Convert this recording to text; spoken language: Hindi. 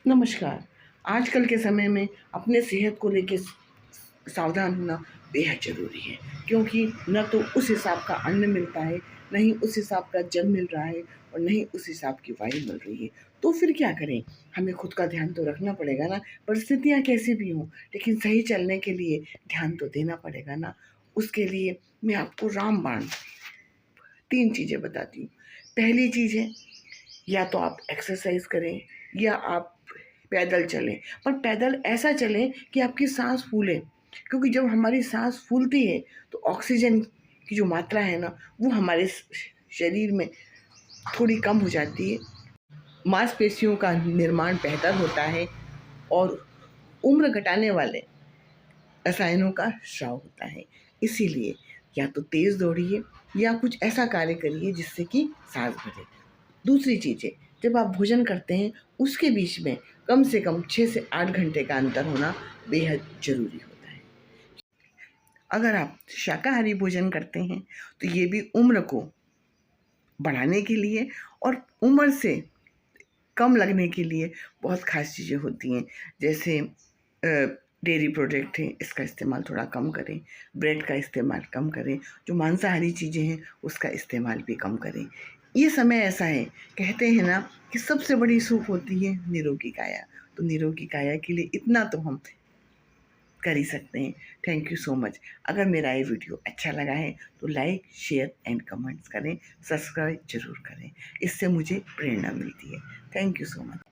नमस्कार। आजकल के समय में अपने सेहत को लेके सावधान होना बेहद ज़रूरी है, क्योंकि न तो उस हिसाब का अन्न मिलता है, न ही उस हिसाब का जल मिल रहा है और न ही उस हिसाब की वायु मिल रही है। तो फिर क्या करें? हमें खुद का ध्यान तो रखना पड़ेगा ना, परिस्थितियाँ कैसी भी हों, लेकिन सही चलने के लिए ध्यान तो देना पड़ेगा ना। उसके लिए मैं आपको रामबाण 3 चीज़ें बताती हूँ। पहली चीज़ है, या तो आप एक्सरसाइज करें या आप पैदल चलें, पर पैदल ऐसा चलें कि आपकी सांस फूले, क्योंकि जब हमारी सांस फूलती है तो ऑक्सीजन की जो मात्रा है ना, वो हमारे शरीर में थोड़ी कम हो जाती है, मांसपेशियों का निर्माण बेहतर होता है और उम्र घटाने वाले रसायनों का स्राव होता है। इसीलिए या तो तेज़ दौड़िए या कुछ ऐसा कार्य करिए जिससे कि सांस भरे। दूसरी चीज़ है, जब आप भोजन करते हैं उसके बीच में कम से कम 6 से 8 घंटे का अंतर होना बेहद ज़रूरी होता है। अगर आप शाकाहारी भोजन करते हैं तो ये भी उम्र को बढ़ाने के लिए और उम्र से कम लगने के लिए बहुत ख़ास चीज़ें होती हैं। जैसे डेयरी प्रोडक्ट हैं, इसका इस्तेमाल थोड़ा कम करें, ब्रेड का इस्तेमाल कम करें, जो मांसाहारी चीज़ें हैं उसका इस्तेमाल भी कम करें। ये समय ऐसा है, कहते हैं ना कि सबसे बड़ी सुख होती है निरोगी काया, तो निरोगी काया के लिए इतना तो हम कर ही सकते हैं। Thank you so much. अगर मेरा ये वीडियो अच्छा लगा है तो लाइक, शेयर एंड कमेंट्स करें, सब्सक्राइब ज़रूर करें, इससे मुझे प्रेरणा मिलती है। Thank you so much.